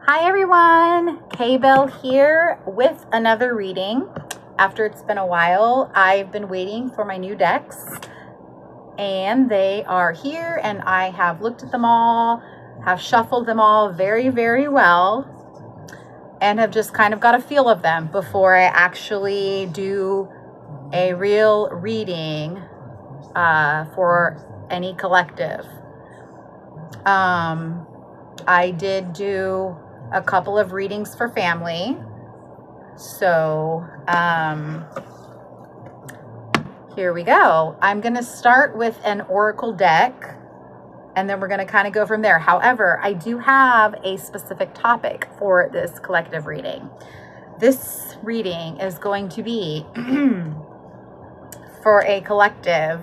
Hi everyone, K.Bell here with another reading. After it's been a while, I've been waiting for my new decks and they are here, and I have looked at them all, have shuffled them all very, very well, and have just kind of got a feel of them before I actually do a real reading for any collective. I did do a couple of readings for family. So here we go. I'm going to start with an oracle deck, and then we're going to kind of go from there. However, I do have a specific topic for this collective reading. This reading is going to be for a collective.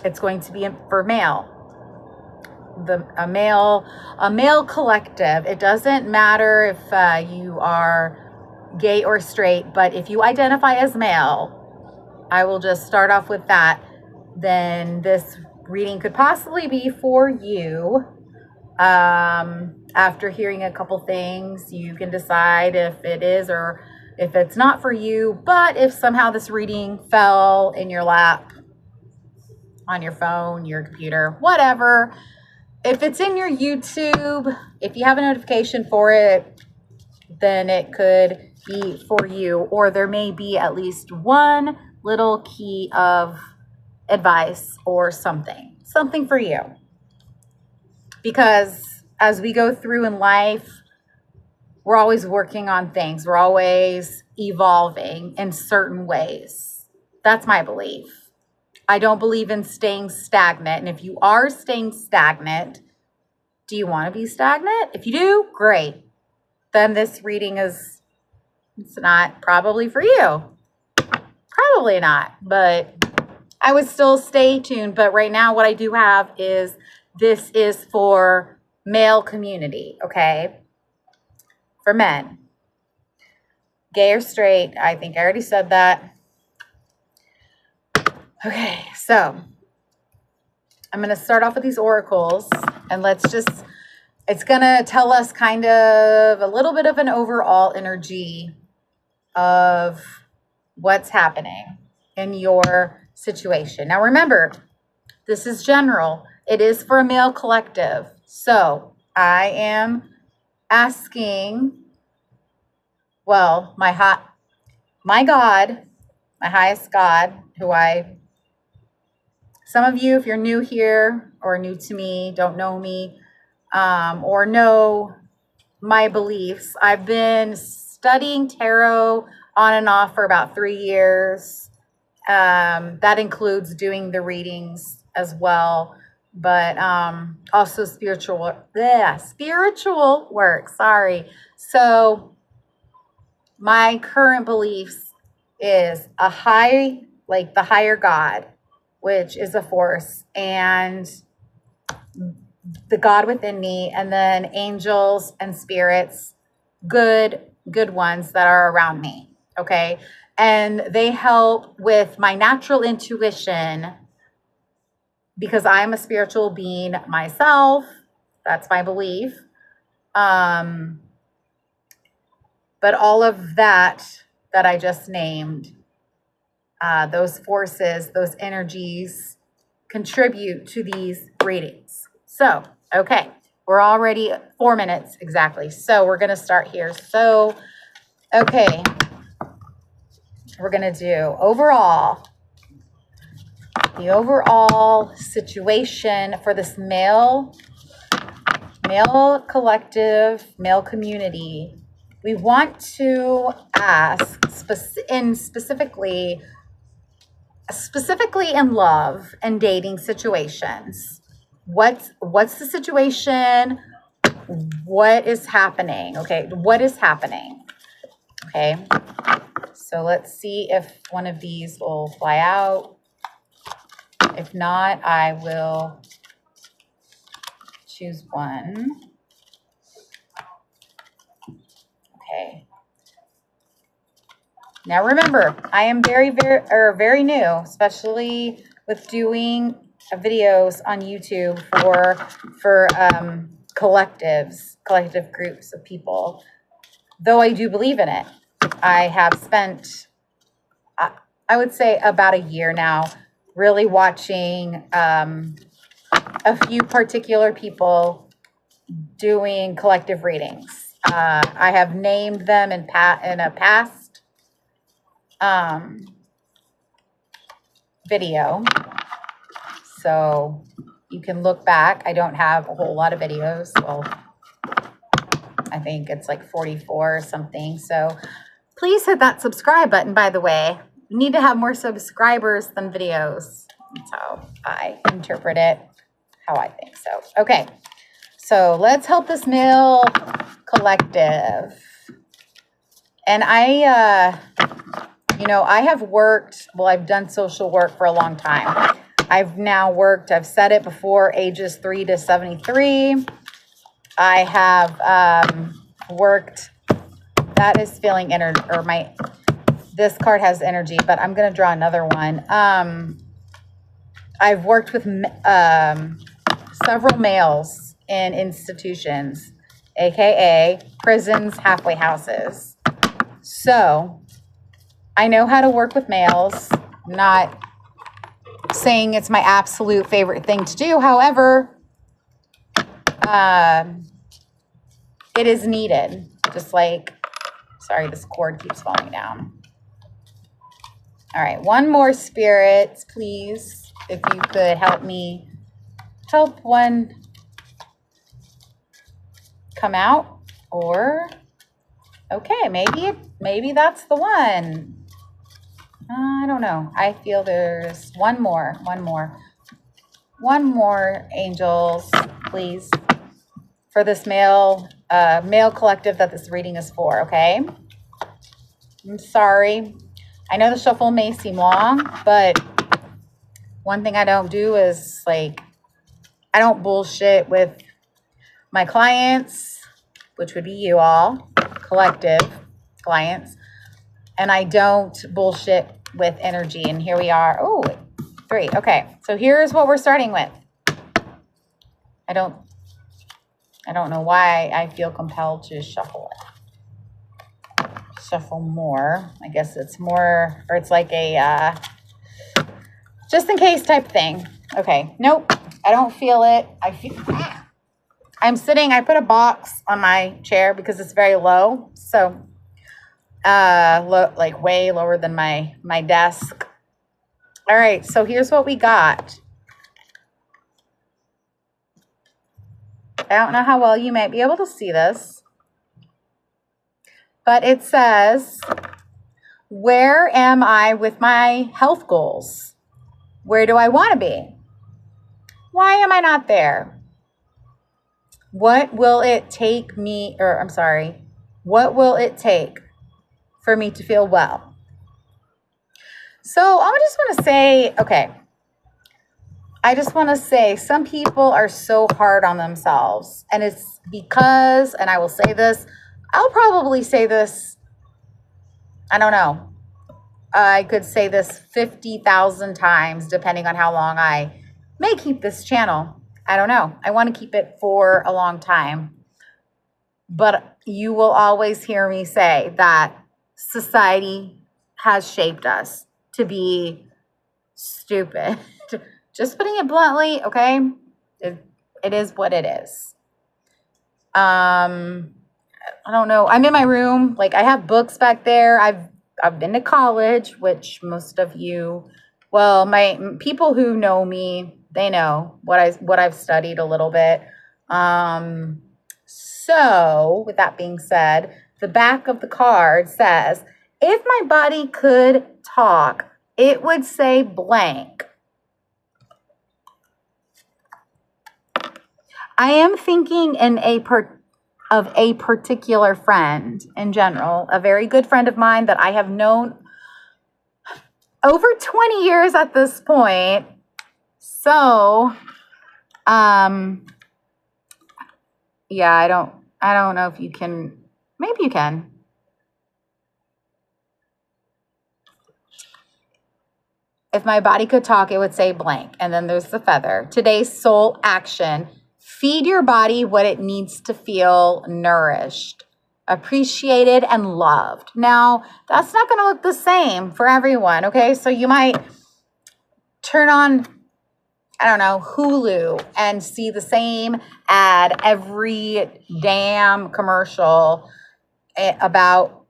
It's going to be for male. A male collective. It doesn't matter if you are gay or straight, but if you identify as male, I will just start off with that. Then this reading could possibly be for you. After hearing a couple things, you can decide if it is or if it's not for you. But if somehow this reading fell in your lap, on your phone, your computer, whatever, if it's in your YouTube, if you have a notification for it, then it could be for you, or there may be at least one little key of advice or something for you. Because as we go through in life, we're always working on things. We're always evolving in certain ways. That's my belief. I don't believe in staying stagnant. And if you are staying stagnant, do you want to be stagnant? If you do, great. Then this reading it's not probably for you. Probably not, but I would still stay tuned. But right now what I do have is this is for male community, okay? For men. Gay or straight, I think I already said that. Okay, so I'm going to start off with these oracles, and it's going to tell us kind of a little bit of an overall energy of what's happening in your situation. Now remember, this is general. It is for a male collective. So I am asking, well, my God, my highest God, some of you, if you're new here or new to me, don't know me, or know my beliefs, I've been studying tarot on and off for about 3 years. That includes doing the readings as well, but also spiritual work. Sorry. So my current beliefs is the higher God, which is a force, and the God within me, and then angels and spirits, good ones that are around me, okay? And they help with my natural intuition because I'm a spiritual being myself. That's my belief. But all of that I just named, those forces, those energies contribute to these readings. So, okay, we're already 4 minutes exactly. So we're going to start here. So, okay, we're going to do the overall situation for this male collective, male community. We want to ask specifically in love and dating situations. What's the situation? What is happening? Okay, what is happening? Okay, so let's see if one of these will fly out. If not, I will choose one. Okay. Now remember, I am very new, especially with doing videos on YouTube for collective groups of people, though I do believe in it. I have spent, I would say, about a year now really watching a few particular people doing collective readings. I have named them in a past video, so you can look back. I don't have a whole lot of videos. Well, I think it's like 44 or something. So please hit that subscribe button, by the way. We need to have more subscribers than videos. That's how I interpret it, how I think so. Okay, so let's help this male collective. And I have worked, well, I've done social work for a long time. I've said it before, ages 3 to 73. I have worked, that is feeling energy, or this card has energy, but I'm going to draw another one. I've worked with several males in institutions, AKA prisons, halfway houses. So I know how to work with males. I'm not saying it's my absolute favorite thing to do. However, it is needed. Just like, sorry, this cord keeps falling down. All right, one more, spirits, please. If you could help me, help one come out, or, okay, maybe that's the one. I don't know. I feel there's one more, angels, please, for this male collective that this reading is for, okay? I'm sorry. I know the shuffle may seem long, but one thing I don't do is, like, I don't bullshit with my clients, which would be you all, collective clients, and I don't bullshit with energy. And here we are. Oh, 3. Okay, so here's what we're starting with. I don't know why I feel compelled to shuffle more. I guess it's more, or it's like a just in case type thing. Okay, nope, I don't feel it. I'm sitting, I put a box on my chair because it's very low. So like way lower than my desk. All right, so here's what we got. I don't know how well you might be able to see this, but it says, where am I with my health goals? Where do I want to be? Why am I not there? What will it take for me to feel well? So I just want to say, okay, I just want to say some people are so hard on themselves, and it's because, and I will say this, I'll probably say this, I don't know, I could say this 50,000 times, depending on how long I may keep this channel. I don't know. I want to keep it for a long time. But you will always hear me say that society has shaped us to be stupid. Just putting it bluntly, okay? It is what it is. I don't know. I'm in my room. Like, I have books back there. I've been to college, which most of you, well, my people who know me, they know what I've studied a little bit. So with that being said, the back of the card says, if my body could talk, it would say blank. I am thinking of a particular friend in general, a very good friend of mine that I have known over 20 years at this point. So, yeah, I don't know if you can, maybe you can. If my body could talk, it would say blank. And then there's the feather. Today's soul action Feed your body what it needs to feel nourished, appreciated, and loved. Now, that's not going to look the same for everyone, okay? So you might turn on, I don't know, Hulu and see the same ad every damn commercial about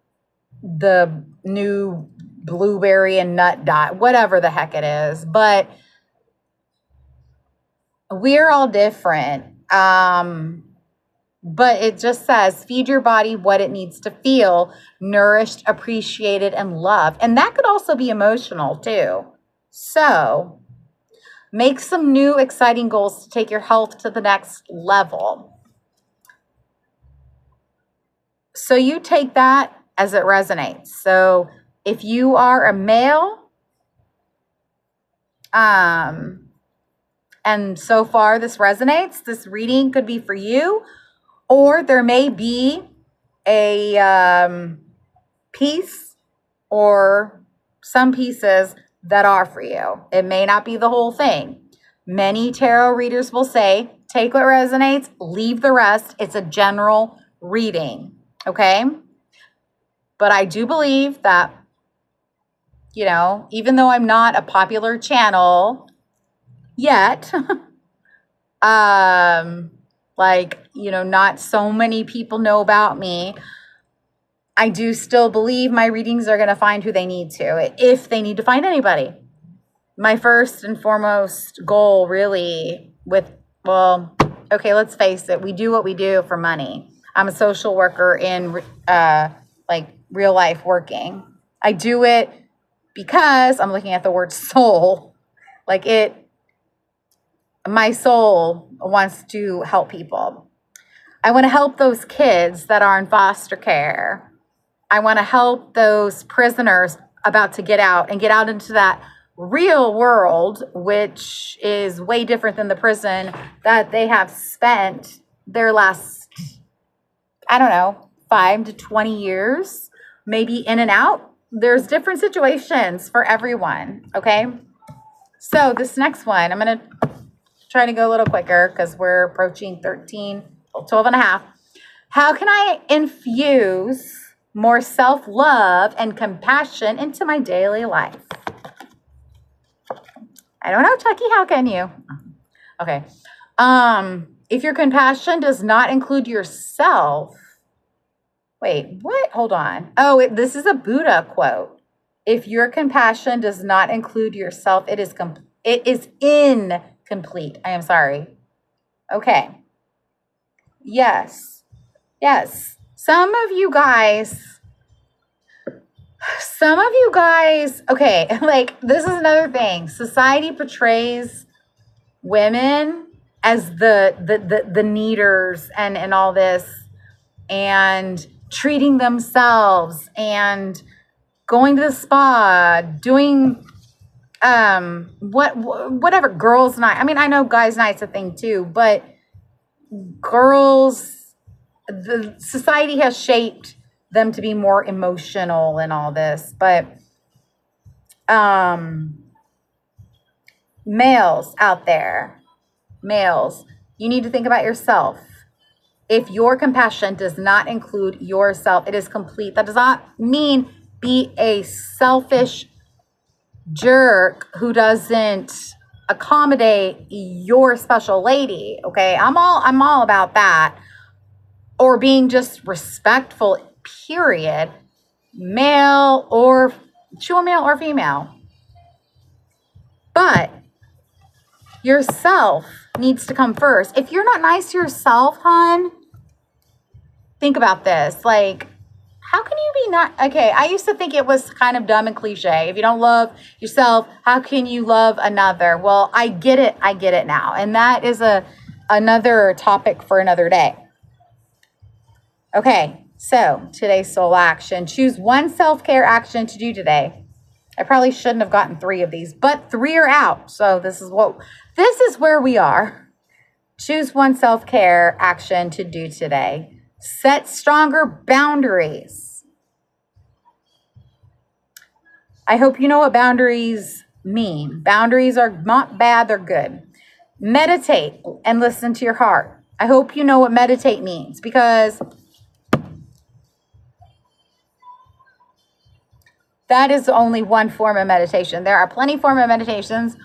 the new blueberry and nut dye, whatever the heck it is. But we're all different. But it just says, feed your body what it needs to feel nourished, appreciated, and loved. And that could also be emotional too. So make some new exciting goals to take your health to the next level. So you take that as it resonates. So if you are a male, and so far this resonates, this reading could be for you, or there may be a piece or some pieces that are for you. It may not be the whole thing. Many tarot readers will say, take what resonates, leave the rest. It's a general reading, okay? But I do believe that, you know, even though I'm not a popular channel yet, like, you know, not so many people know about me, I do still believe my readings are going to find who they need to, if they need to find anybody. My first and foremost goal really well, okay, let's face it, we do what we do for money. I'm a social worker in like real life working. I do it because I'm looking at the word soul. Like my soul wants to help people. I want to help those kids that are in foster care. I want to help those prisoners about to get out and get out into that real world, which is way different than the prison that they have spent their last, I don't know, 5 to 20 years, maybe in and out. There's different situations for everyone, okay? So this next one, I'm going to try to go a little quicker because we're approaching 12 and a half. How can I infuse more self-love and compassion into my daily life? I don't know, Chucky, how can you? Okay. If your compassion does not include yourself, wait, what? Hold on. Oh, this is a Buddha quote. If your compassion does not include yourself, it is incomplete. I am sorry. Okay. Yes. Some of you guys, okay, like this is another thing. Society portrays women as the needers and all this, and treating themselves and going to the spa, doing whatever, girls' night. I mean, I know guys' night's a thing too, but girls, the society has shaped them to be more emotional and all this. But males out there, you need to think about yourself. If your compassion does not include yourself, it is complete. That does not mean be a selfish jerk who doesn't accommodate your special lady. Okay, I'm all about that. Or being just respectful, period. Male or female. But yourself needs to come first. If you're not nice to yourself, hon, think about this. Like, how can you be not? Okay, I used to think it was kind of dumb and cliche. If you don't love yourself, how can you love another? Well, I get it now. And that is another topic for another day. Okay, so today's soul action. Choose one self-care action to do today. I probably shouldn't have gotten 3 of these, but 3 are out. So this is where we are. Choose one self-care action to do today. Set stronger boundaries. I hope you know what boundaries mean. Boundaries are not bad, they're good. Meditate and listen to your heart. I hope you know what meditate means, because that is only one form of meditation. There are plenty of forms of meditations.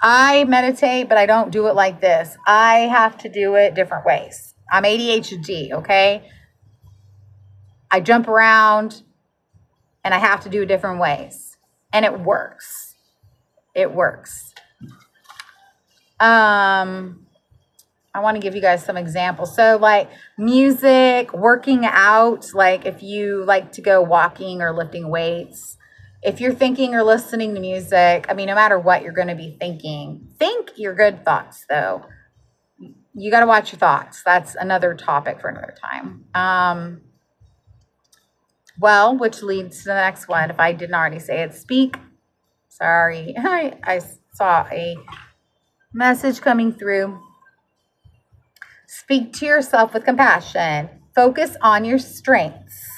I meditate, but I don't do it like this. I have to do it different ways. I'm ADHD, okay? I jump around and I have to do it different ways. And it works. It works. I want to give you guys some examples. So like music, working out, like if you like to go walking or lifting weights, if you're thinking or listening to music, I mean, no matter what you're going to be thinking, think your good thoughts though. You got to watch your thoughts. That's another topic for another time. Well, which leads to the next one. If I didn't already say it, speak. Sorry, I saw a message coming through. Speak to yourself with compassion. Focus on your strengths.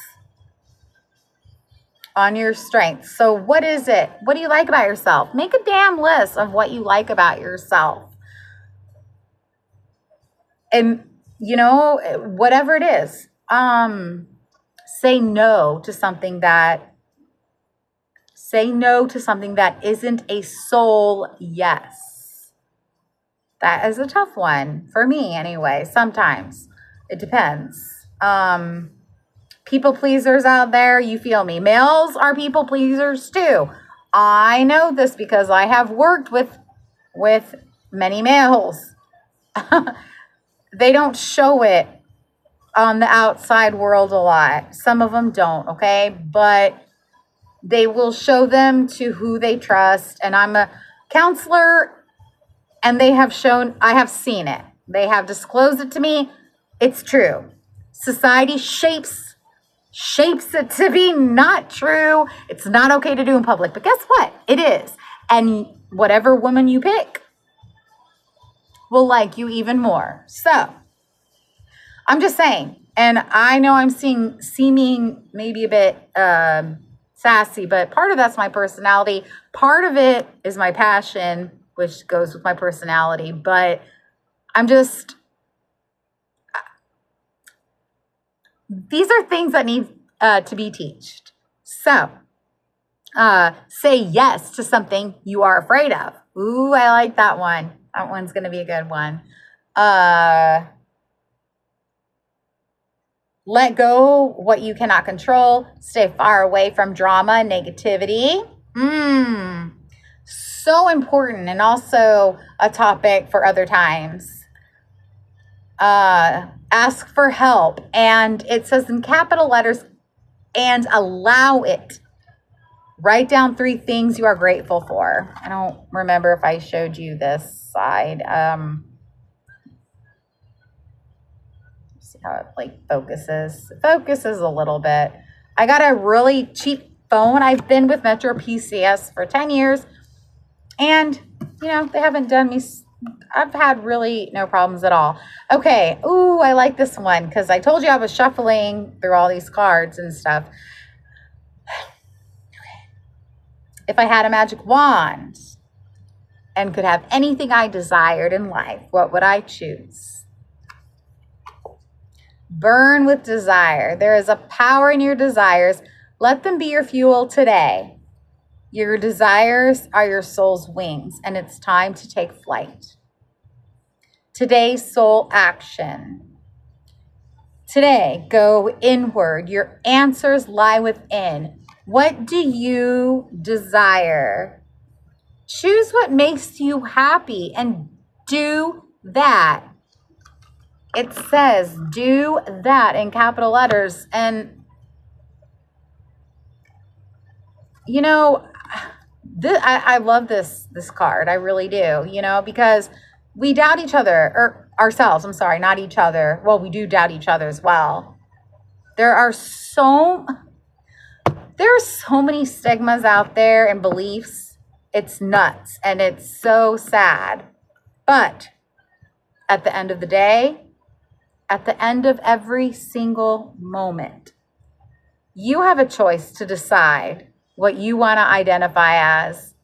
On your strengths. So what is it? What do you like about yourself? Make a damn list of what you like about yourself. And, you know, whatever it is, say no to something that isn't a soul yes. That is a tough one for me anyway. Sometimes it depends. People pleasers out there, you feel me. Males are people pleasers too. I know this because I have worked with many males. They don't show it on the outside world a lot. Some of them don't, okay? But they will show them to who they trust. And I'm a counselor, and I have seen it. They have disclosed it to me. It's true. Society shapes it to be not true. It's not okay to do in public. But guess what? It is. And whatever woman you pick will like you even more. So I'm just saying. And I know I'm seeming maybe a bit sassy, but part of that's my personality. Part of it is my passion, which goes with my personality. But these are things that need to be taught. So, say yes to something you are afraid of. Ooh, I like that one. That one's going to be a good one. Let go what you cannot control. Stay far away from drama and negativity. So important, and also a topic for other times. Ask for help, and it says in capital letters, and allow it. Write down 3 things you are grateful for. I don't remember if I showed you this side. See how it like focuses. It focuses a little bit. I got a really cheap phone. I've been with Metro PCS for 10 years, and you know, they haven't done me. I've had really no problems at all. Okay. Ooh, I like this one because I told you I was shuffling through all these cards and stuff. If I had a magic wand and could have anything I desired in life, what would I choose? Burn with desire. There is a power in your desires. Let them be your fuel today. Your desires are your soul's wings, and it's time to take flight. Today's soul action. Today, go inward. Your answers lie within. What do you desire? Choose what makes you happy and do that. It says do that in capital letters. And, you know, I love this card. I really do, you know, because we doubt each other, or ourselves. I'm sorry, not each other. Well, we do doubt each other as well. There are so many stigmas out there and beliefs. It's nuts, and it's so sad. But at the end of the day, at the end of every single moment, you have a choice to decide what you want to identify as.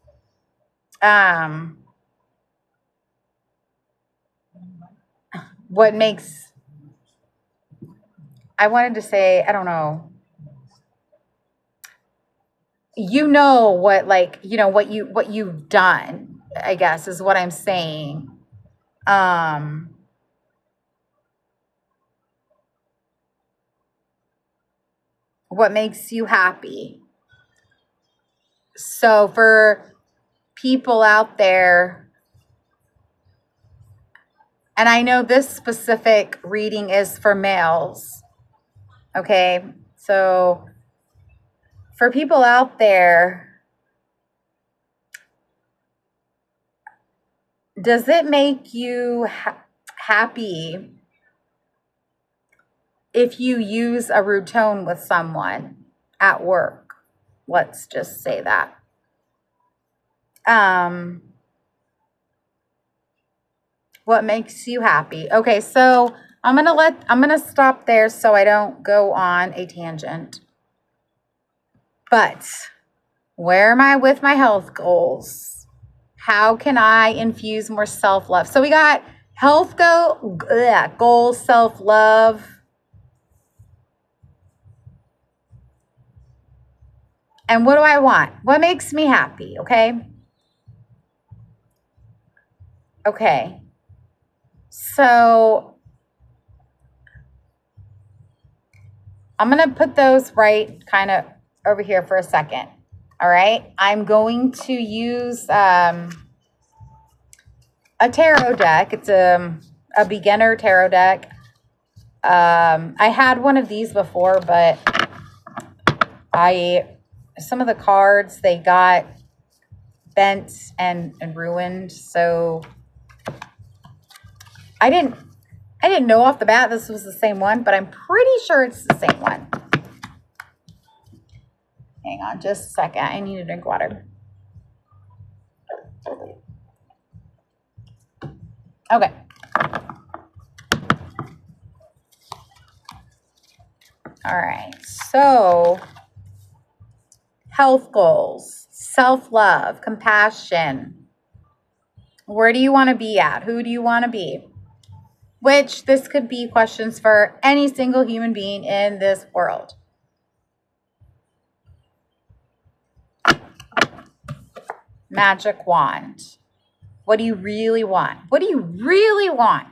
what makes, I wanted to say, I don't know, what, like, what you've done, I guess is what I'm saying. Um, what makes you happy. So for people out there, and I know this specific reading is for males, okay? So for people out there, does it make you happy if you use a rude tone with someone at work? Let's just say that. What makes you happy? Okay, so I'm gonna stop there so I don't go on a tangent. But where am I with my health goals? How can I infuse more self-love? So we got health goals, self-love. And what do I want? What makes me happy? Okay. Okay. So I'm going to put those right kind of over here for a second. All right. I'm going to use a tarot deck. It's a beginner tarot deck. I had one of these before, but some of the cards, they got bent and ruined. So I didn't know off the bat this was the same one, but I'm pretty sure it's the same one. Hang on just a second. I need to drink water. Okay. All right. So, health goals, self-love, compassion. Where do you want to be at? Who do you want to be? Which this could be questions for any single human being in this world. Magic wand. What do you really want? What do you really want?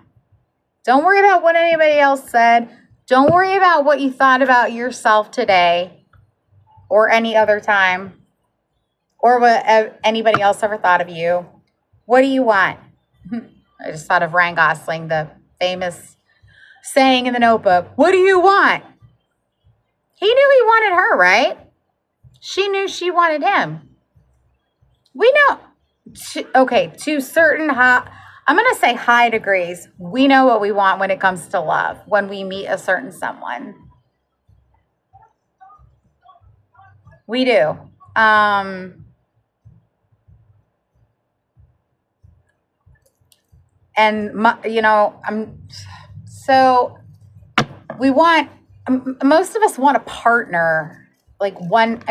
Don't worry about what anybody else said. Don't worry about what you thought about yourself today or any other time or what anybody else ever thought of you. What do you want? I just thought of Ryan Gosling, the famous saying in The Notebook, what do you want? He knew he wanted her, right? She knew she wanted him. We know, to certain I'm going to say high degrees, we know what we want when it comes to love, when we meet a certain someone. We do. So we want, most of us want a partner, like one,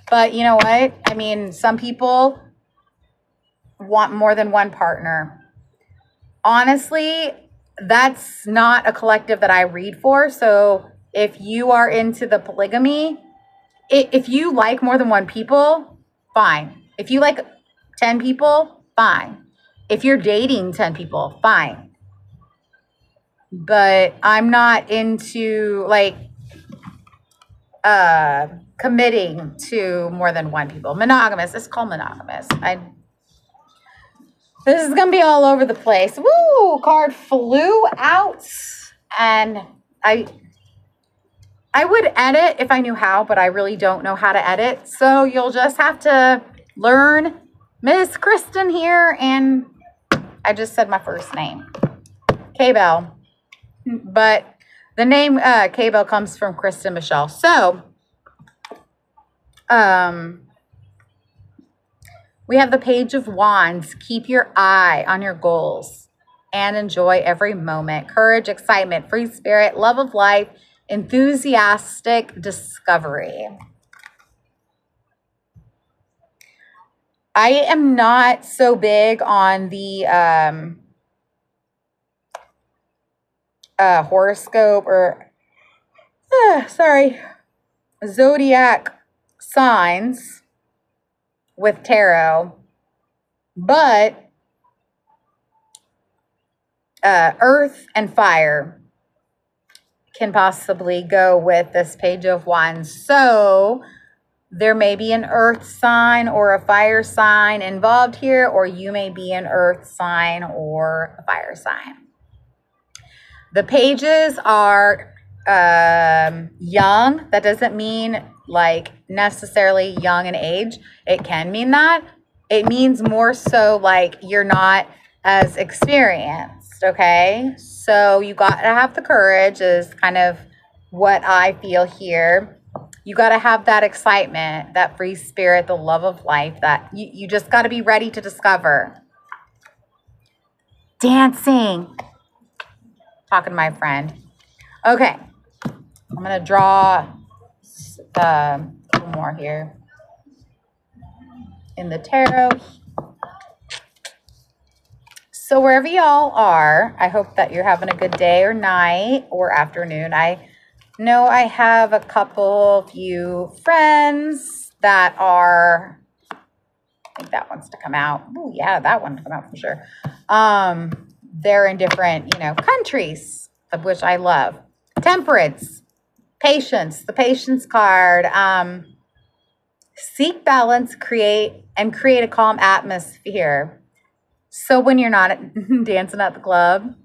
but you know what? Some people want more than one partner. Honestly, that's not a collective that I read for. So if you are into the polygamy, if you like more than one people, fine. If you like 10 people, fine. If you're dating 10 people, fine. But I'm not into committing to more than one people. Monogamous. It's called monogamous. This is going to be all over the place. Woo! Card flew out. And I would edit if I knew how, but I really don't know how to edit. So you'll just have to learn Miss Kristen here. And I just said my first name. K.Bell. But the name K.Bell comes from Kristen Michelle. So, we have the Page of Wands. Keep your eye on your goals and enjoy every moment. Courage, excitement, free spirit, love of life, enthusiastic discovery. I am not so big on the horoscope or, zodiac signs with tarot, but earth and fire can possibly go with this Page of Wands. So there may be an earth sign or a fire sign involved here, or you may be an earth sign or a fire sign. The pages are young. That doesn't mean like necessarily young in age. It can mean that. It means more so like you're not as experienced, okay? So you got to have the courage is kind of what I feel here. You got to have that excitement, that free spirit, the love of life that you just got to be ready to discover. Dancing. Talking to my friend. Okay. I'm going to draw a little more here in the tarot. So wherever y'all are, I hope that you're having a good day or night or afternoon. I know I have a few friends that are, I think that one's to come out. Oh yeah, that one to come out for sure. They're in different, countries, of which I love. Temperance, patience, the patience card. Seek balance, create a calm atmosphere. So when you're not dancing at the club,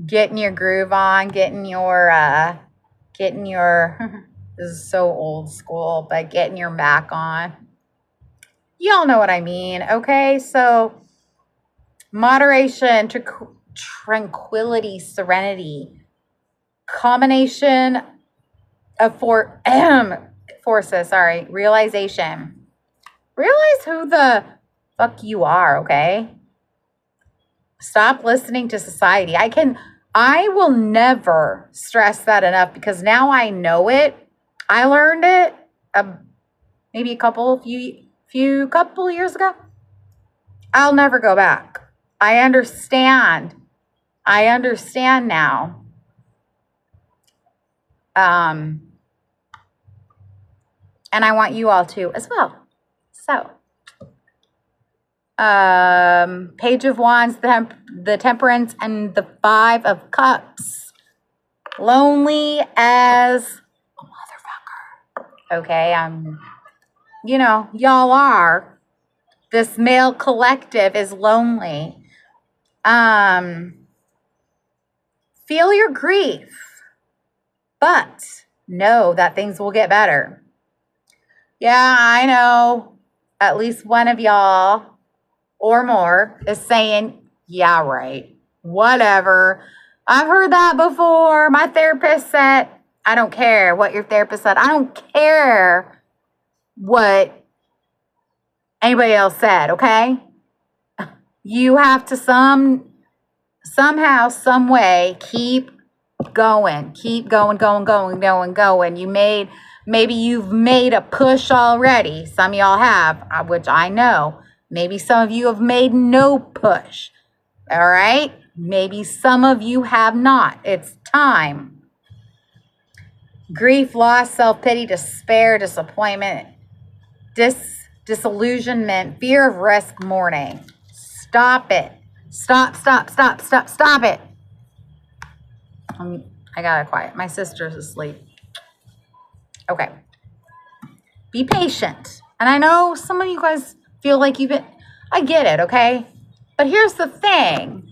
getting your groove on, getting your, this is so old school, but getting your Mac on. Y'all know what I mean, okay? So moderation, tranquility, serenity, combination of forces, realization. Realize who the fuck you are, okay? Stop listening to society. I will never stress that enough because now I know it. I learned it maybe a couple years ago. I'll never go back. I understand now. And I want you all to as well. So, Page of Wands, the Temperance, and the Five of Cups. Lonely as a motherfucker. Okay, y'all are. This male collective is lonely. Feel your grief, but know that things will get better. Yeah, I know at least one of y'all or more is saying, yeah, right, whatever. I've heard that before. My therapist said, I don't care what your therapist said. I don't care what anybody else said, okay? You have to somehow, some way, keep going. Maybe you've made a push already. Some of y'all have, which I know. Maybe some of you have made no push. All right? Maybe some of you have not. It's time. Grief, loss, self-pity, despair, disappointment, disillusionment, fear of risk, mourning. Stop it. Stop it. I gotta quiet. My sister's asleep. Okay. Be patient. And I know some of you guys feel like I get it, okay? But here's the thing.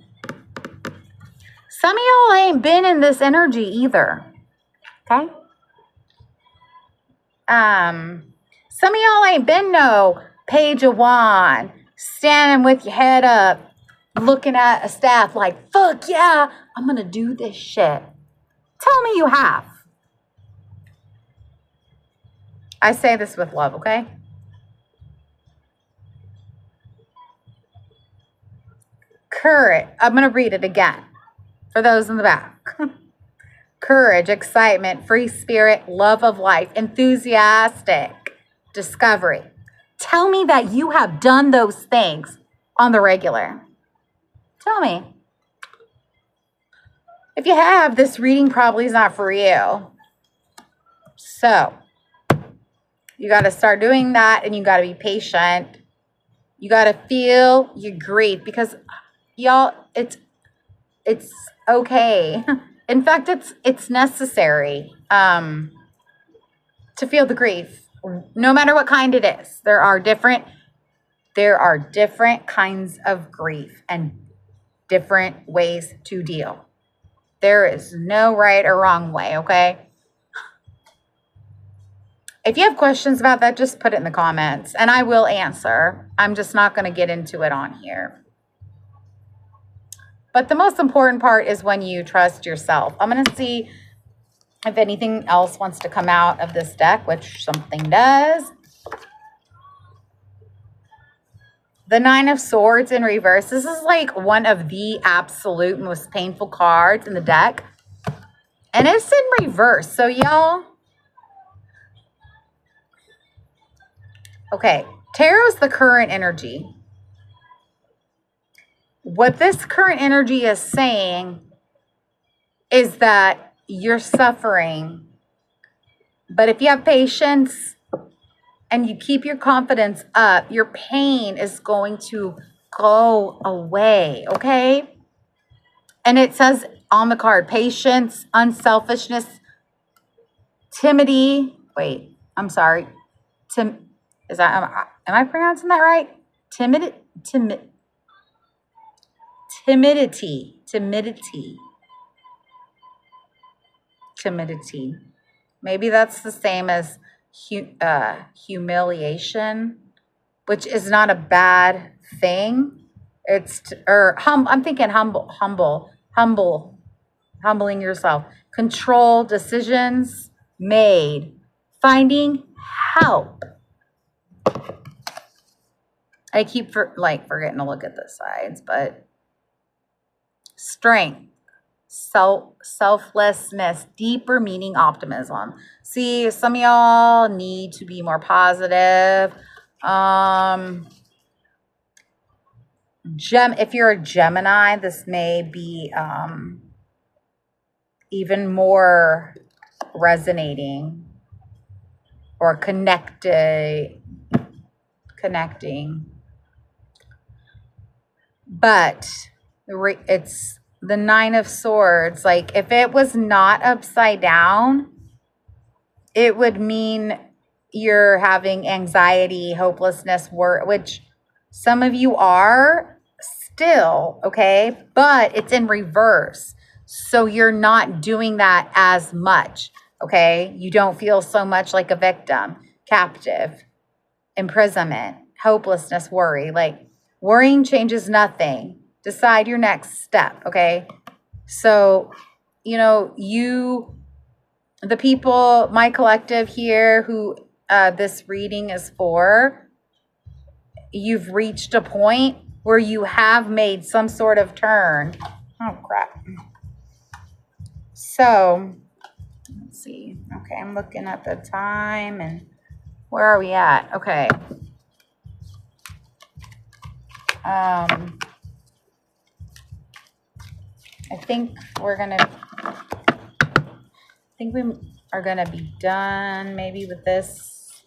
Some of y'all ain't been in this energy either, okay? Some of y'all ain't been no Page of Wands, standing with your head up, looking at a staff like, fuck yeah, I'm gonna do this shit. Tell me you have. I say this with love, okay? Courage. I'm going to read it again for those in the back. Courage, excitement, free spirit, love of life, enthusiastic, discovery. Tell me that you have done those things on the regular. Tell me. If you have, this reading probably is not for you. So you got to start doing that, and you got to be patient. You got to feel your grief, because y'all, it's okay. In fact, it's necessary to feel the grief, no matter what kind it is. There are different kinds of grief and different ways to deal. There is no right or wrong way, okay? If you have questions about that, just put it in the comments and I will answer. I'm just not going to get into it on here. But the most important part is when you trust yourself. I'm going to see if anything else wants to come out of this deck, which something does. The Nine of Swords in reverse. This is like one of the absolute most painful cards in the deck. And it's in reverse. So y'all, okay, tarot's the current energy. What this current energy is saying is that you're suffering. But if you have patience and you keep your confidence up, your pain is going to go away, okay? And it says on the card, patience, unselfishness, timidity. Wait, I'm sorry. Am I pronouncing that right? Timidity. Maybe that's the same as humiliation, which is not a bad thing. I'm thinking humbling yourself. Control, decisions made, finding help. I keep forgetting to look at the sides, but strength, selflessness, deeper meaning, optimism. See, some of y'all need to be more positive. If you're a Gemini, this may be even more resonating or connecting. But it's the Nine of Swords. Like, if it was not upside down, it would mean you're having anxiety, hopelessness, which some of you are still, okay? But it's in reverse. So you're not doing that as much, okay? You don't feel so much like a victim, captive, imprisonment, hopelessness, worry. Like, worrying changes nothing. Decide your next step, okay? So, the people, my collective here who this reading is for, you've reached a point where you have made some sort of turn. Oh, crap. So, let's see. Okay, I'm looking at the time and where are we at? Okay. I think we are gonna be done maybe with this.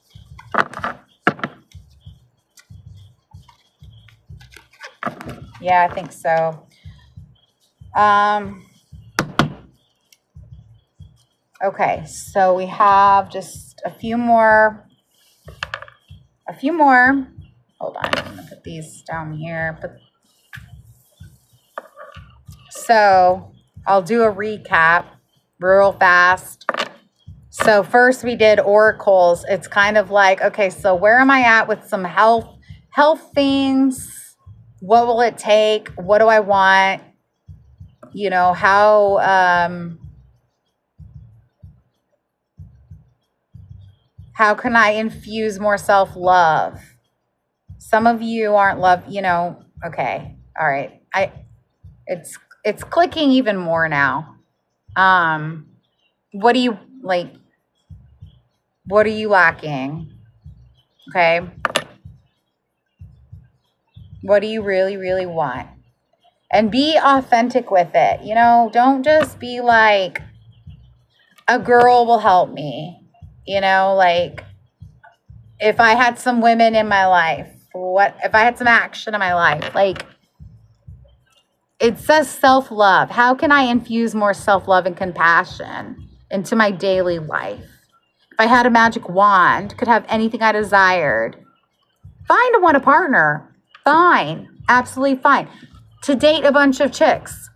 Yeah, I think so. Okay, so we have just a few more. Hold on, I'm gonna put these down here. So I'll do a recap real fast. So first we did oracles. It's kind of like, okay, so where am I at with some health things? What will it take? What do I want? How can I infuse more self-love? Some of you aren't okay. All right. It's clicking even more now. What do you like? What are you lacking? Okay. What do you really, really want? and be authentic with it. You know, don't just be like, a girl will help me. You know, like if I had some women in my life, what if I had some action in my life? Like it says self-love. How can I infuse more self-love and compassion into my daily life? If I had a magic wand, could have anything I desired. Fine to want a partner. Fine. Absolutely fine. To date a bunch of chicks.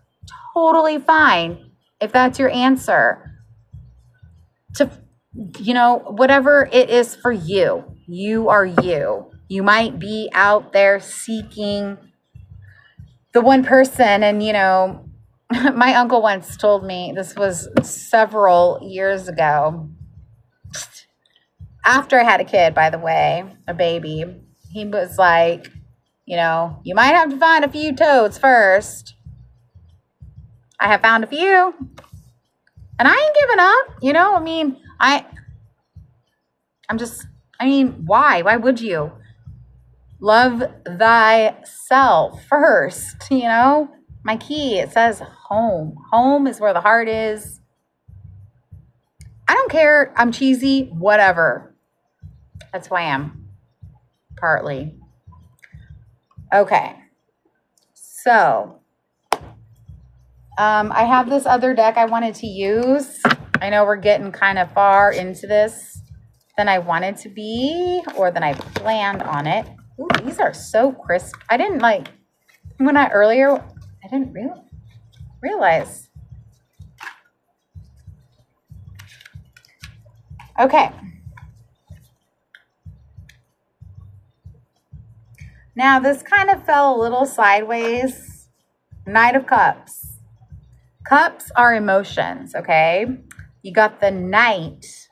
Totally fine. If that's your answer. To, you know, whatever it is for you. You are you. You might be out there seeking the one person. And, you know, my uncle once told me, this was several years ago, after I had a kid, by the way, a baby, he was like, you know, you might have to find a few toads first. I have found a few. And I ain't giving up, you know? I mean, why? Why would you? Love thyself first, you know? My key, it says home. Home is where the heart is. I don't care. I'm cheesy, whatever. That's who I am, partly. Okay. So, I have this other deck I wanted to use. I know we're getting kind of far into this than I wanted to be, or than I planned on it. Ooh, these are so crisp. I didn't I didn't realize. Okay. Now, this kind of fell a little sideways. Knight of Cups. Cups are emotions, okay? You got the Knight,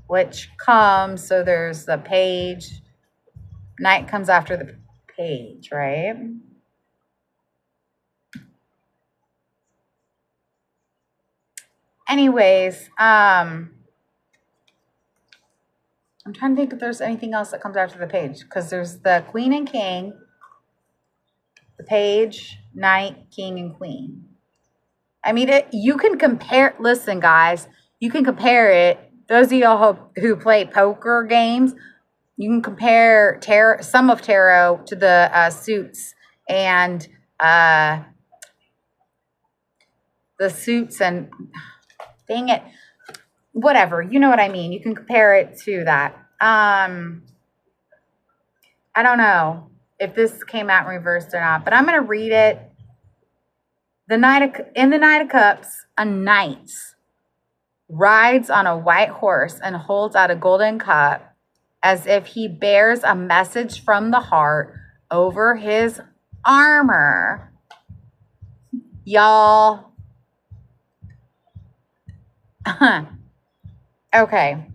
which comes, so there's the page. Knight comes after the page, right? Anyways, I'm trying to think if there's anything else that comes after the page, because there's the Queen and King, the page, Knight, King, and Queen. I mean, you can compare, listen, guys, you can compare it. Those of y'all who play poker games, you can compare some of tarot to the suits and dang it, whatever, you know what I mean. You can compare it to that. I don't know if this came out reversed or not, but I'm going to read it. In the Knight of Cups, a knight rides on a white horse and holds out a golden cup as if he bears a message from the heart over his armor. Y'all. Okay.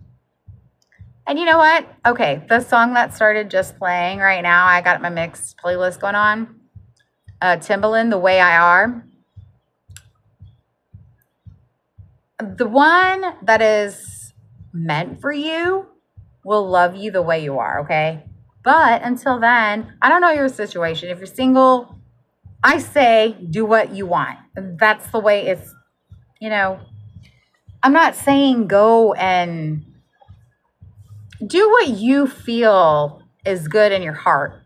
And you know what? Okay, the song that started just playing right now, I got my mixed playlist going on. Timbaland, The Way I Are. The one that is meant for you will love you the way you are, okay? But until then, I don't know your situation. If you're single, I say do what you want. That's the way it's, you know. I'm not saying go and do what you feel is good in your heart.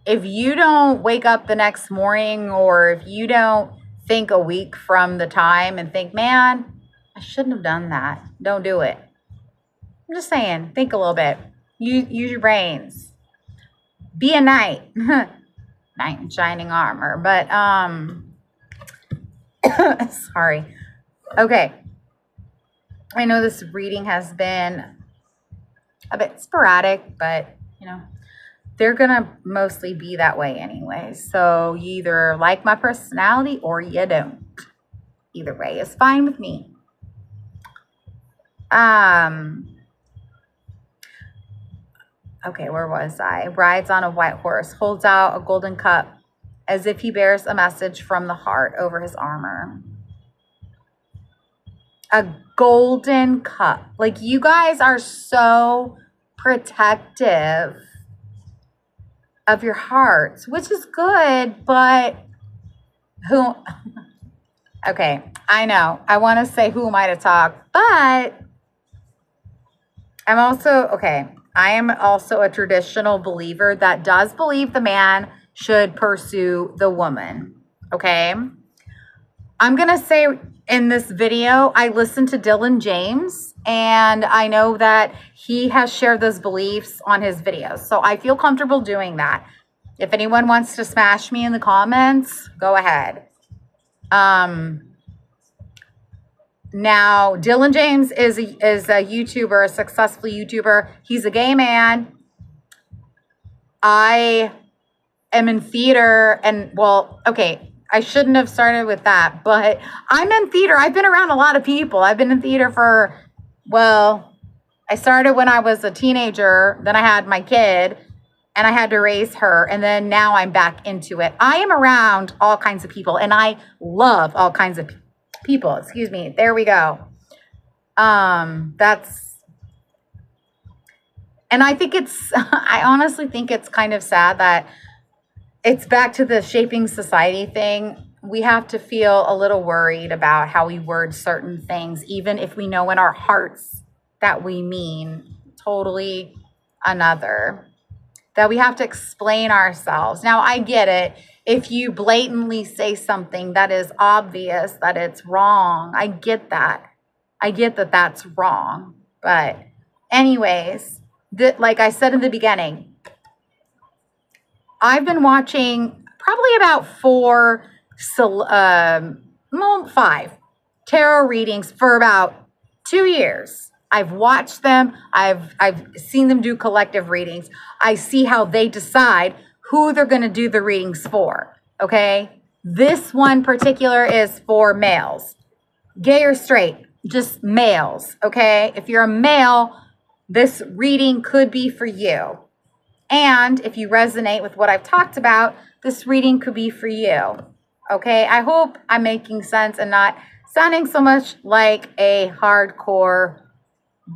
If you don't wake up the next morning, or if you don't think a week from the time and think, man, I shouldn't have done that, don't do it. I'm just saying, think a little bit. Use your brains. Be a knight. Knight in shining armor. But, sorry. Okay. I know this reading has been a bit sporadic, but, you know, they're going to mostly be that way anyway. So you either like my personality or you don't. Either way is fine with me. Okay, where was I? Rides on a white horse, holds out a golden cup as if he bears a message from the heart over his armor. A golden cup. Like, you guys are so protective of your hearts, which is good, but Who, okay, I know. I want to say who am I to talk, but I'm also, okay, I am also a traditional believer that does believe the man should pursue the woman. Okay. I'm going to say in this video, I listened to Dylan James and I know that he has shared those beliefs on his videos. So I feel comfortable doing that. If anyone wants to smash me in the comments, go ahead. Now, Dylan James is a YouTuber, a successful YouTuber. He's a gay man. I am in theater and, well, okay, I shouldn't have started with that, but I'm in theater. I've been around a lot of people. I've been in theater for, well, I started when I was a teenager. Then I had my kid and I had to raise her. And then now I'm back into it. I am around all kinds of people and I love all kinds of people. Excuse me. There we go. And I think I honestly think it's kind of sad that it's back to the shaping society thing. We have to feel a little worried about how we word certain things, even if we know in our hearts that we mean totally another, that we have to explain ourselves. Now, I get it. If you blatantly say something that is obvious that it's wrong, I get that. I get that that's wrong. But anyways, like I said in the beginning, I've been watching probably about 5 tarot readings for about 2 years. I've watched them. I've seen them do collective readings. I see how they decide who they're going to do the readings for. Okay. This one particular is for males, gay or straight, just males. Okay. If you're a male, this reading could be for you. And if you resonate with what I've talked about, this reading could be for you. Okay, I hope I'm making sense and not sounding so much like a hardcore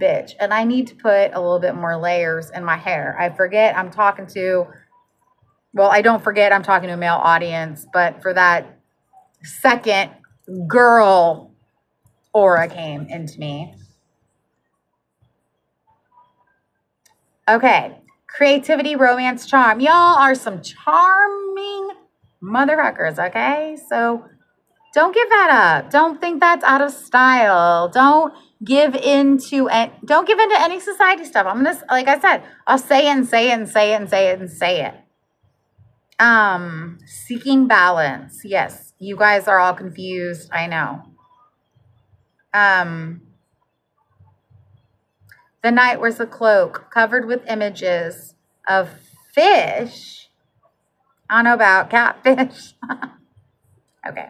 bitch. And I need to put a little bit more layers in my hair. I forget I'm talking to, well, I don't forget I'm talking to a male audience, but for that second, girl aura came into me. Okay. Creativity, romance, charm. Y'all are some charming motherfuckers, okay? So don't give that up. Don't think that's out of style. Don't give into any society stuff. I'm gonna, like I said, I'll say it and say it and say it and say it and say it. Seeking balance. Yes, you guys are all confused. I know. The night wears a cloak covered with images of fish. I don't know about catfish. Okay.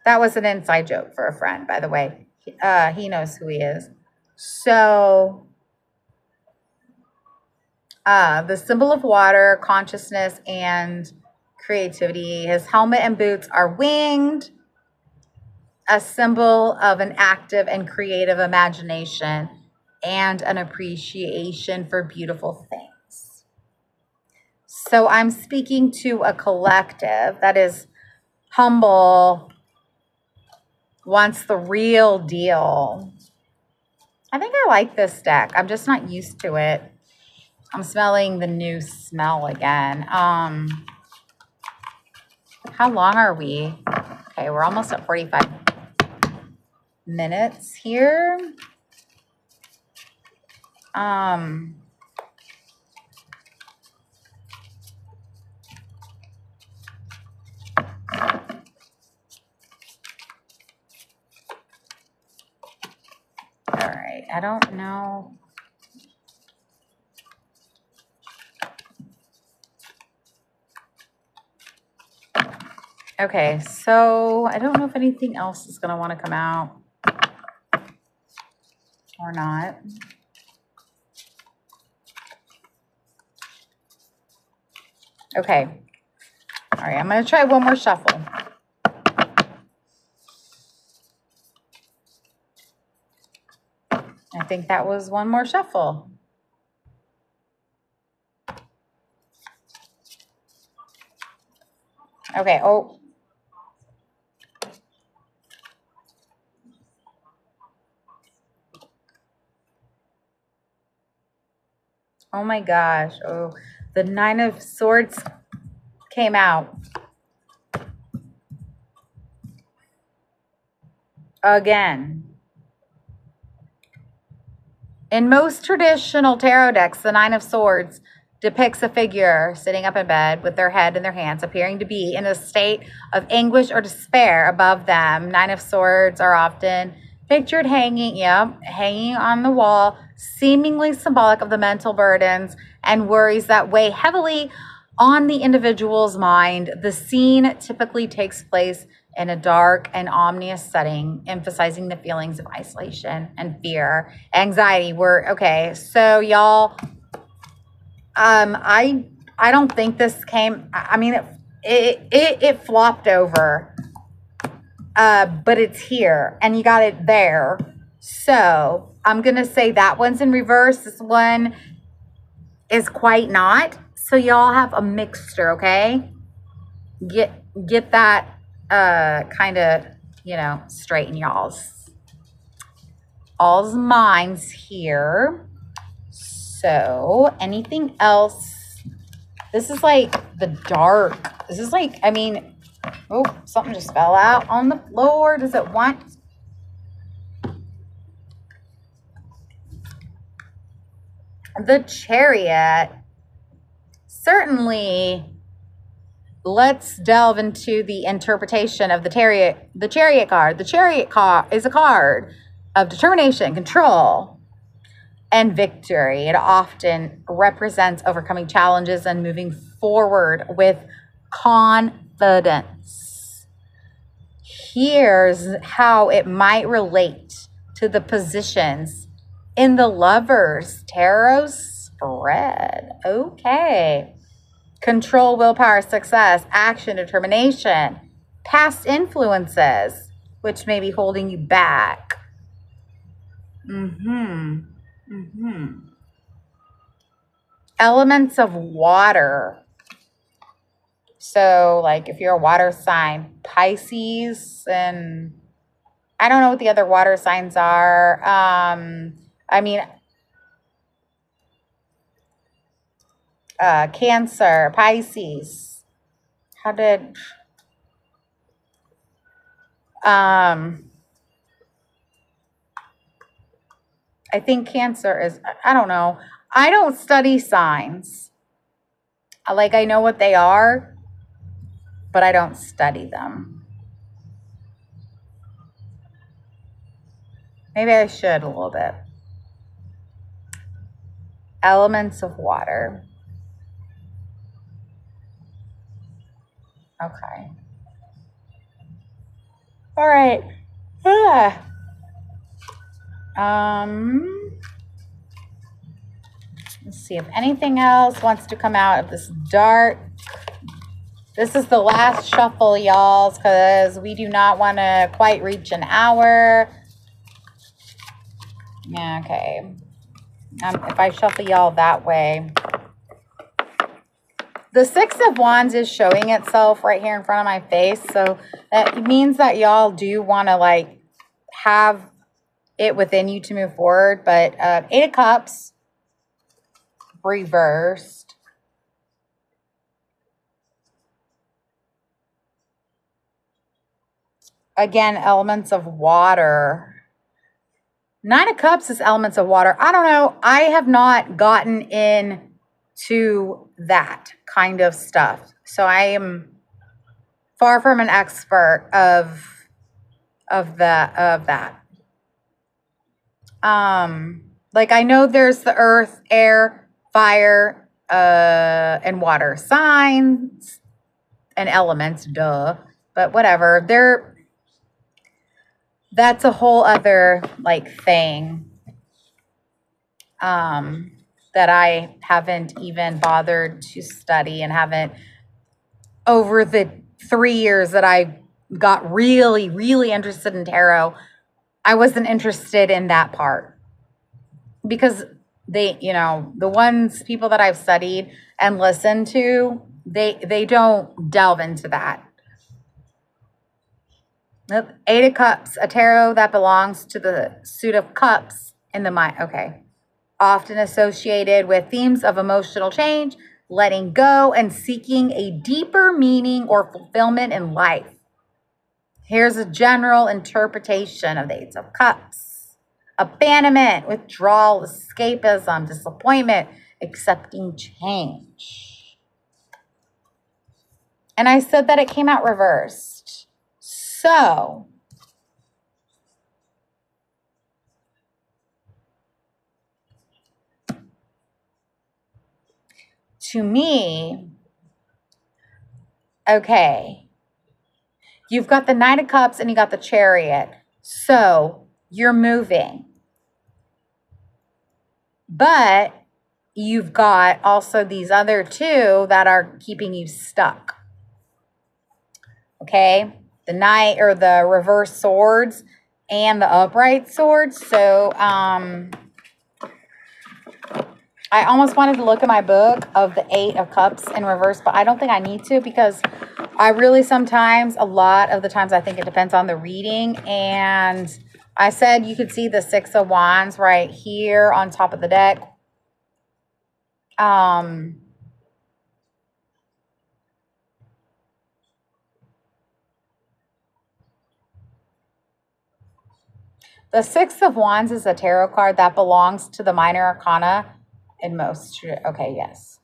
That was an inside joke for a friend, by the way. He knows who he is. So, the symbol of water, consciousness, and creativity. His helmet and boots are winged, a symbol of an active and creative imagination and an appreciation for beautiful things. So I'm speaking to a collective that is humble, wants the real deal. I think I like this deck. I'm just not used to it. I'm smelling the new smell again. How long are we? Okay, we're almost at 45 minutes here. All right, I don't know. Okay, so I don't know if anything else is going to want to come out or not. Okay. All right, I'm going to try one more shuffle. I think that was one more shuffle. Okay. Oh my gosh. Oh, the Nine of Swords came out again. In most traditional tarot decks, the Nine of Swords depicts a figure sitting up in bed with their head in their hands, appearing to be in a state of anguish or despair. Above them, Nine of Swords are often pictured hanging on the wall, seemingly symbolic of the mental burdens and worries that weigh heavily on the individual's mind. The scene typically takes place in a dark and ominous setting, emphasizing the feelings of isolation and fear, anxiety. Okay. So y'all, I don't think this came. I mean, it flopped over, but it's here, and you got it there. So I'm gonna say that one's in reverse. This one is quite not. So y'all have a mixture, okay? Get that kind of, straight in all's minds here. So anything else? This is like the dark. This is like, I mean, oh, something just fell out on the floor. Does it want? The Chariot. Certainly, let's delve into the interpretation of the Chariot card. The Chariot card is a card of determination, control, and victory. It often represents overcoming challenges and moving forward with confidence. Here's how it might relate to the positions in the Lovers Tarot spread. Okay. Control, willpower, success, action, determination, past influences, which may be holding you back. Elements of water. So, like, if you're a water sign, Pisces, and I don't know what the other water signs are. Cancer, Pisces. I think Cancer is, I don't know. I don't study signs. I know what they are, but I don't study them. Maybe I should a little bit. Elements of water. Okay. All right. Let's see if anything else wants to come out of this dark. This is the last shuffle, y'all, because we do not want to quite reach an hour. Yeah, okay. If I shuffle y'all that way. The Six of Wands is showing itself right here in front of my face. So that means that y'all do want to have it within you to move forward. But Eight of Cups reversed. Again, elements of water. Nine of Cups is elements of water. I don't know. I have not gotten into that kind of stuff. So I am far from an expert of that. I know there's the earth, air, fire, and water signs and elements, duh. But whatever. That's a whole other thing that I haven't even bothered to study and haven't over the 3 years that I got really, really interested in tarot. I wasn't interested in that part because people that I've studied and listened to, they don't delve into that. Nope. Eight of Cups, a tarot that belongs to the suit of cups in the mind. Okay. Often associated with themes of emotional change, letting go, and seeking a deeper meaning or fulfillment in life. Here's a general interpretation of the Eight of Cups. Abandonment, withdrawal, escapism, disappointment, accepting change. And I said that it came out reversed. So, to me, okay, you've got the Knight of Cups and you got the Chariot. So, you're moving. But you've got also these other two that are keeping you stuck. Okay? The Knight or the reverse swords and the upright swords. So, I almost wanted to look at my book of the Eight of Cups in reverse, but I don't think I need to because I really sometimes, a lot of the times, I think it depends on the reading. And I said you could see the Six of Wands right here on top of the deck. The Six of Wands is a tarot card that belongs to the minor arcana in most. Okay, yes.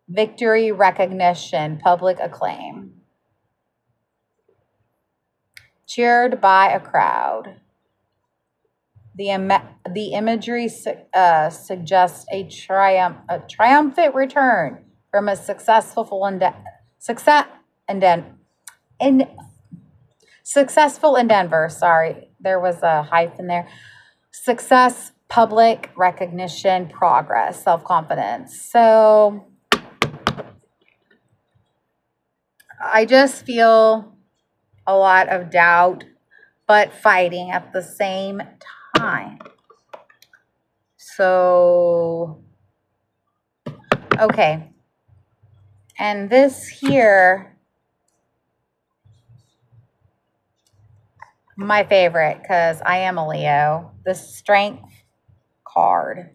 Victory, recognition, public acclaim. Cheered by a crowd. The imagery suggests a triumphant return from a successful endeavor. Sorry, there was a hyphen there. Success, public recognition, progress, self-confidence. So I just feel a lot of doubt, but fighting at the same time. So, okay. And this here, my favorite, because I am a Leo, the Strength card.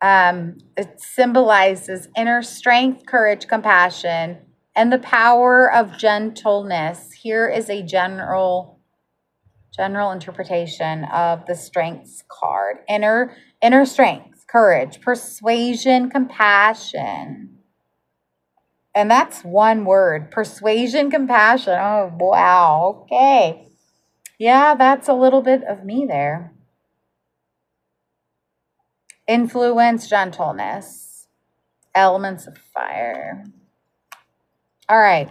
It symbolizes inner strength, courage, compassion, and the power of gentleness. Here is a general interpretation of the Strengths card. Inner strength, courage, persuasion, compassion. And that's one word, persuasion, compassion. Oh, wow. Okay. Yeah, that's a little bit of me there. Influence, gentleness, elements of fire. All right.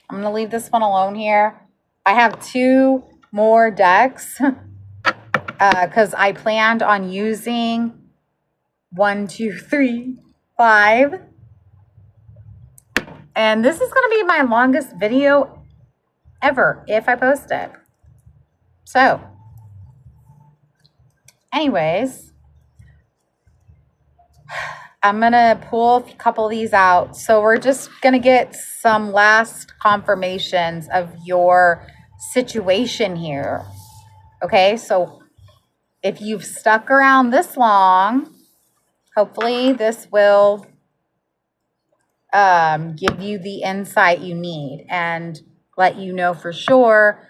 I'm going to leave this one alone here. I have two more decks because I planned on using 1, 2, 3, 5. And this is going to be my longest video ever if I post it. So, anyways, I'm going to pull a couple of these out. So we're just going to get some last confirmations of your situation here. Okay, so if you've stuck around this long, hopefully this will give you the insight you need and let you know for sure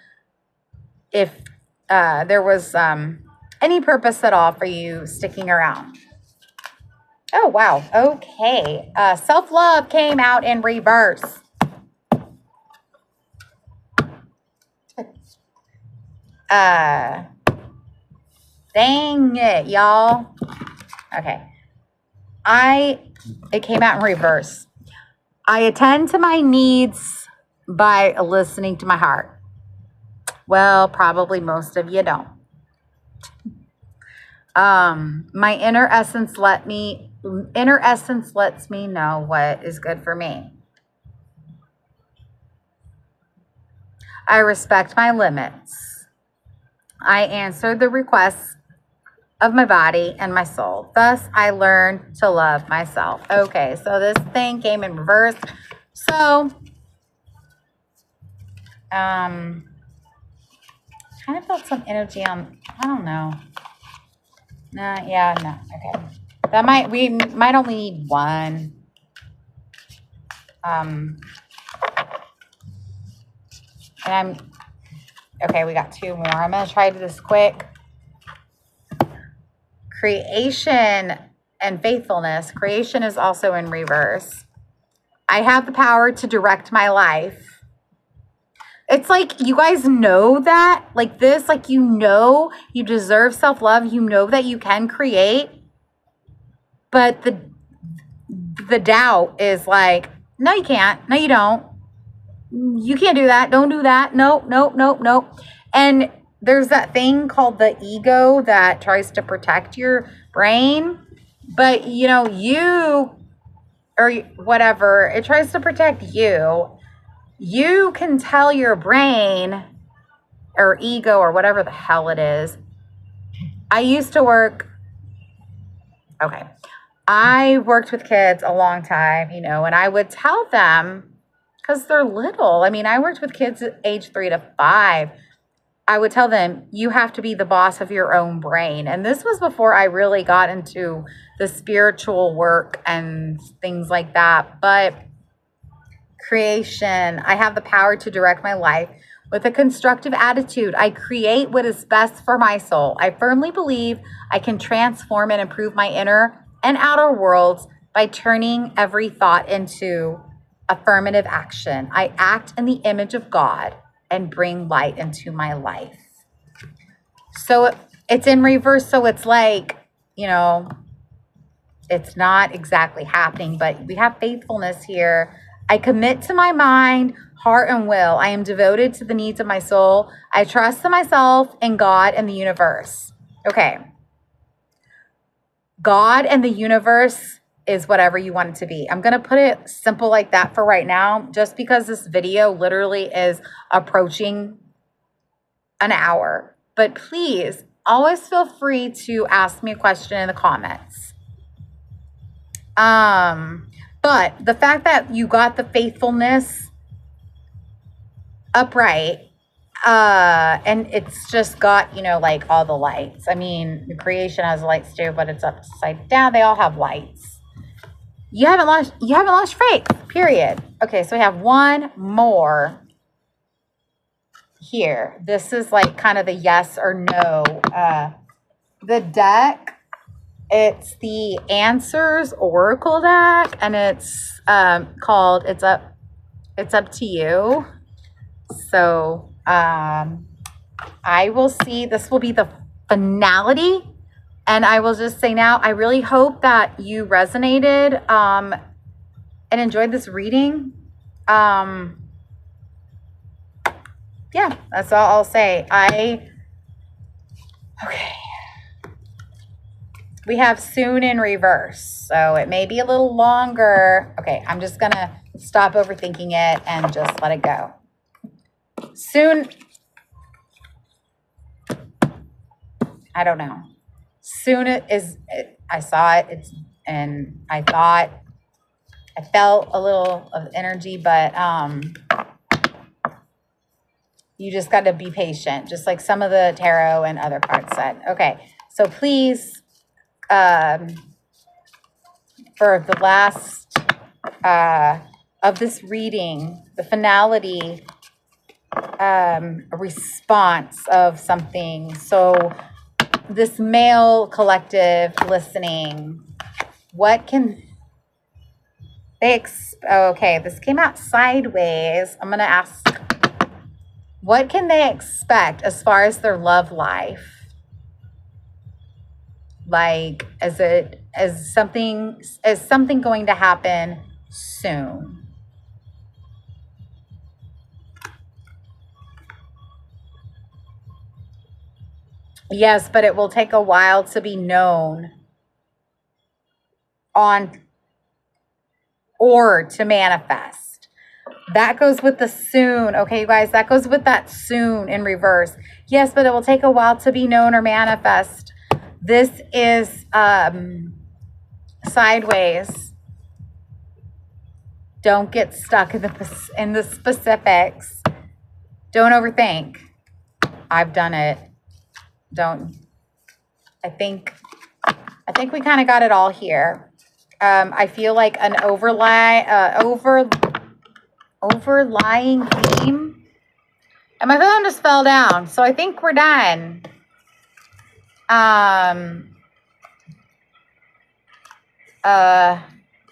if there was any purpose at all for you sticking around. Oh, wow. Okay. Self-love came out in reverse. Dang it, y'all. Okay. It came out in reverse. I attend to my needs by listening to my heart. Well, probably most of you don't. My inner essence lets me know what is good for me. I respect my limits. I answer the requests of my body and my soul. Thus, I learned to love myself. Okay, so this thing came in reverse. So, kind of felt some energy on, I don't know. Nah, yeah, no, okay. We might only need one. Okay, we got two more. I'm going to try this quick. Creation and faithfulness. Creation is also in reverse. I have the power to direct my life. It's like, you guys know that, like this, like, you know, you deserve self-love. You know that you can create, but the doubt is like, no, you can't. No, you don't. You can't do that. Don't do that. Nope, nope, nope, nope. And there's that thing called the ego that tries to protect your brain. But, you know, you or whatever, it tries to protect you. You can tell your brain or ego or whatever the hell it is. I worked with kids a long time, you know, and I would tell them, because they're little. I mean, I worked with kids at age 3 to 5. I would tell them, you have to be the boss of your own brain. And this was before I really got into the spiritual work and things like that. But creation, I have the power to direct my life with a constructive attitude. I create what is best for my soul. I firmly believe I can transform and improve my inner and outer worlds by turning every thought into affirmative action. I act in the image of God and bring light into my life. So it's in reverse. So it's like, you know, it's not exactly happening, but we have faithfulness here. I commit to my mind, heart, and will. I am devoted to the needs of my soul. I trust in myself and God and the universe. Okay. God and the universe is whatever you want it to be. I'm going to put it simple like that for right now, just because this video literally is approaching an hour. But please, always feel free to ask me a question in the comments. But the fact that you got the faithfulness upright, and it's just got, you know, like all the lights. I mean, the creation has lights too, but it's upside down. They all have lights. You haven't lost faith, period. Okay, so we have one more here. This is like kind of the yes or no. The deck, it's the Answers Oracle deck, and it's called It's Up to You. So I will see, this will be the finality. And I will just say now, I really hope that you resonated and enjoyed this reading. Yeah, that's all I'll say. Okay. We have soon in reverse, so it may be a little longer. Okay, I'm just going to stop overthinking it and just let it go. Soon, I don't know. Soon I saw it, and I thought, I felt a little of energy, but you just got to be patient, just like some of the tarot and other cards said. Okay, so please, for the last of this reading, the finality, a response of something. So this male collective listening, what can they okay, this came out sideways. I'm going to ask, what can they expect as far as their love life? Like, is something going to happen soon? Yes, but it will take a while to be known or to manifest. That goes with the soon. Okay, you guys, that goes with that soon in reverse. Yes, but it will take a while to be known or manifest. This is sideways. Don't get stuck in the specifics. Don't overthink. I've done it. I think we kind of got it all here. I feel like an overlying theme. And my phone just fell down. So I think we're done.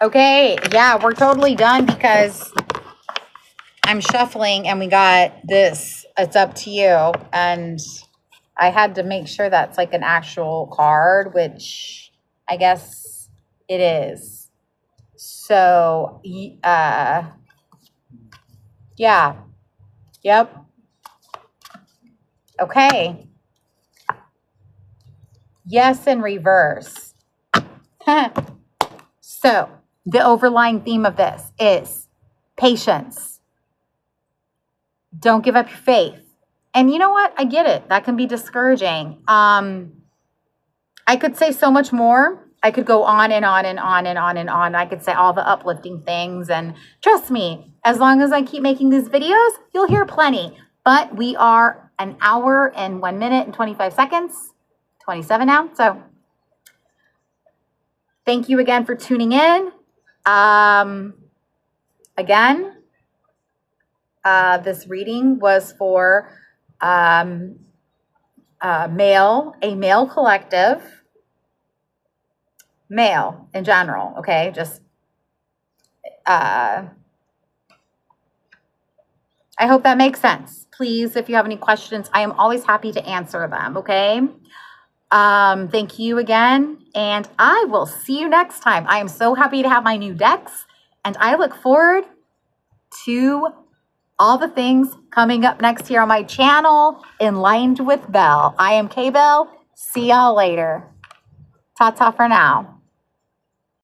Okay. Yeah, we're totally done because I'm shuffling and we got this. It's up to you. And I had to make sure that's like an actual card, which I guess it is. So, yeah. Yep. Okay. Yes, in reverse. So, the overlying theme of this is patience. Don't give up your faith. And you know what? I get it. That can be discouraging. I could say so much more. I could go on and on and on and on and on. I could say all the uplifting things. And trust me, as long as I keep making these videos, you'll hear plenty. But we are an hour and 1 minute and 25 seconds, 27 now. So thank you again for tuning in. Again, this reading was for a male collective, male in general, okay? Just, I hope that makes sense. Please, if you have any questions, I am always happy to answer them, okay? Thank you again, and I will see you next time. I am so happy to have my new decks, and I look forward to all the things coming up next here on my channel, Enlightened with Bell. I am K.Bell. See y'all later. Ta-ta for now.